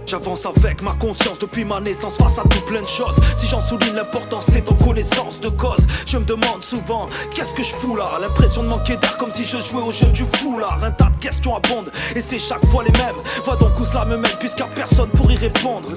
J'avance avec ma conscience depuis ma naissance face à tout plein de choses. Si j'en souligne l'importance, c'est en connaissance de cause. Je me demande souvent, qu'est-ce que je fous là? L'impression de manquer d'air comme si je jouais au jeu du foulard. Un tas de questions abondent et c'est chaque fois les mêmes. Va donc où cela me mène puisqu'y'a personne pour y répondre.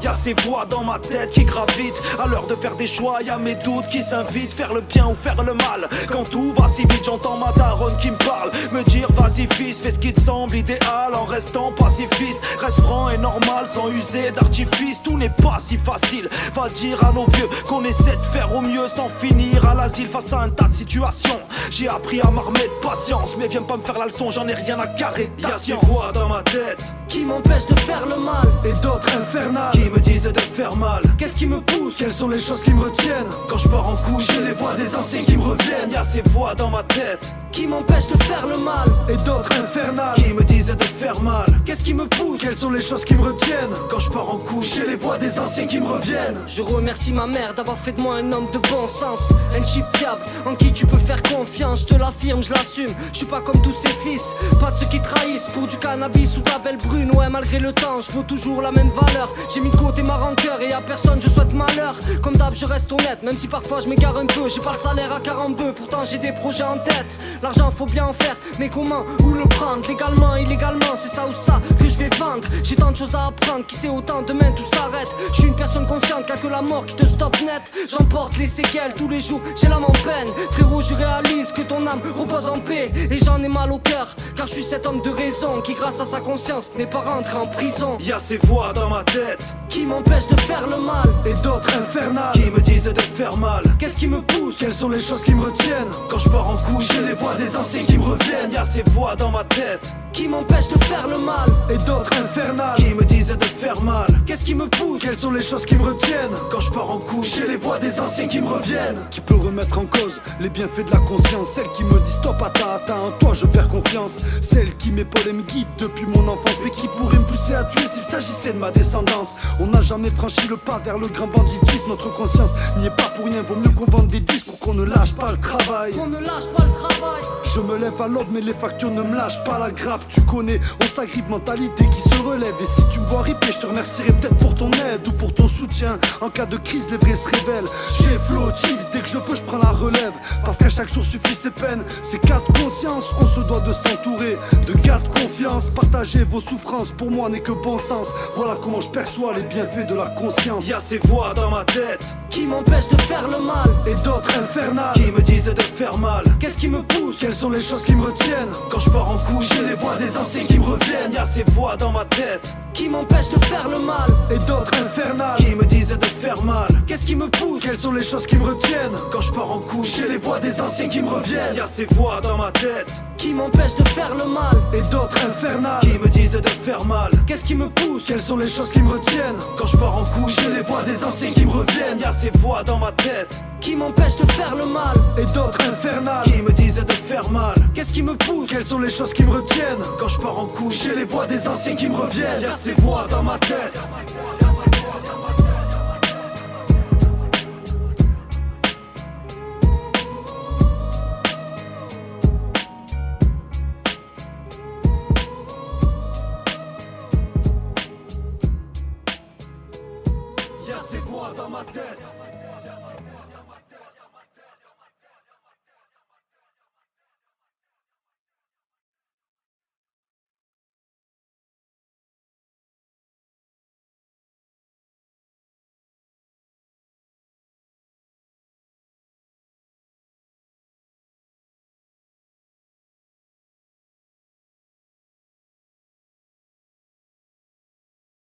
Y'a ces voix dans ma tête qui gravitent. À l'heure de faire des choix, y'a mes doutes qui s'invitent. Faire le bien ou faire le mal. Quand tout va si vite, j'entends ma daronne qui me parle. Me dire vas-y fils, fais ce qui te semble idéal en restant pacifiste. Reste franc et normal sans user d'artifice. Tout n'est pas si facile. Va dire à nos vieux qu'on essaie de faire au mieux sans finir à l'asile face à un tas de situations. J'ai appris à m'armer de patience, mais viens pas me faire la leçon, j'en ai rien à carrer. Y'a ces voix dans ma tête qui m'empêchent de faire le mal, et d'autres infernales qui me disent de faire mal. Qu'est-ce qui me pousse? Quelles sont les choses qui me retiennent? Quand je pars en couille, j'ai les voix des anciens qui me reviennent. Y'a ces voix dans ma tête qui m'empêchent de faire le mal, et d'autres infernales qui me disent de faire mal. Qu'est-ce qui me pousse? Quelles sont les choses qui me retiennent? Quand je pars en couille, j'ai les voix des anciens qui me reviennent. Je remercie ma mère d'avoir fait de moi un homme de bon sens, un chip fiable en qui tu peux faire confiance. Je te l'affirme, je l'assume, je suis pas comme tous ces fils, pas de ceux qui trahissent pour du cannabis ou ta belle brune. Ouais, malgré le temps, je vaux toujours la même valeur. J'ai mis de côté ma rancœur et à personne je souhaite malheur. Comme d'hab, je reste honnête, même si parfois je m'égare un peu. J'ai pas le salaire à 40 bœufs, pourtant j'ai des projets en tête. L'argent faut bien en faire, mais comment, où le prendre? Légalement, illégalement, c'est ça ou ça que je vais vendre. J'ai tant de choses à apprendre, qui sait autant demain tout s'arrête. Je suis une personne consciente, qu'a que la mort qui te stoppe net. J'emporte les séquelles tous les jours, j'ai l'âme en peine. Frérot, je réalise que ton âme repose en paix. Et j'en ai mal au cœur, car je suis cet homme de raison qui grâce à sa conscience n'est pas rentré en prison. Y'a ces voix dans ma tête qui m'empêchent de faire le mal, et d'autres infernales qui me disent de faire mal. Qu'est-ce qui me pousse? Quelles sont les choses qui me retiennent? Quand je pars en couille, j'ai les voix des anciens qui me reviennent. Y'a ces voix dans ma tête qui m'empêchent de faire le mal, et d'autres infernales qui me disent de faire mal. Qu'est-ce qui me pousse? Quelles sont les choses qui me retiennent? Quand je pars en couille, j'ai les voix des anciens qui me reviennent. Qui peut remettre en cause les bienfaits de la conscience? Celle qui me dit stop, attends, en toi je perds confiance. Celle qui m'épaule et me guide depuis mon enfance, mais qui pourrait me pousser à tuer s'il s'agissait de ma descendance. On n'a jamais franchi le pas vers le grand banditisme. Notre conscience n'y est pas pour rien. Vaut mieux qu'on vende des disques ou qu'on ne lâche pas le travail. Qu'on ne lâche pas le travail. Je me lève à l'aube mais les factures ne me lâchent pas la grappe. Tu connais, on s'agrippe, mentalité qui se relève. Et si tu me vois ripper, je te remercierai peut-être pour ton aide ou pour ton soutien. En cas de crise, les vrais se révèlent. J'ai flow chips, dès que je peux, je prends la relève. Parce qu'à chaque jour suffit ses peines. C'est cas de conscience, on se doit de s'entourer de gars de confiance. Partager vos souffrances, pour moi n'est que bon sens. Voilà comment je perçois les bienfaits de la conscience. Y'a ces voix dans ma tête qui m'empêchent de faire le mal, et d'autres infernales qui me disent de faire mal. Qu'est-ce qui me pousse? Quelles sont les choses qui me retiennent? Quand je pars en couille, j'ai les voix des anciens qui me reviennent. Y'a ces voix dans ma tête qui m'empêchent de faire le mal, et d'autres infernales qui me disent de faire mal. Qu'est-ce qui me pousse? Quelles sont les choses qui me retiennent? Quand je pars en couille, j'ai les voix des anciens qui me reviennent. Y'a ces voix dans ma tête qui m'empêchent de faire le mal, et d'autres infernales qui me disent de faire mal. Qu'est-ce qui me pousse? Quelles sont les choses qui me retiennent? Quand je pars en couille, j'ai les voix des anciens qui me reviennent. Y'a ces voix dans ma tête qui m'empêchent de faire le mal, et d'autres infernales qui me disent de faire mal. Qu'est-ce qui me pousse? Quelles sont les choses qui me retiennent? Quand je pars en couille, j'ai les voix des anciens qui me reviennent. Y'a ces voix dans ma tête.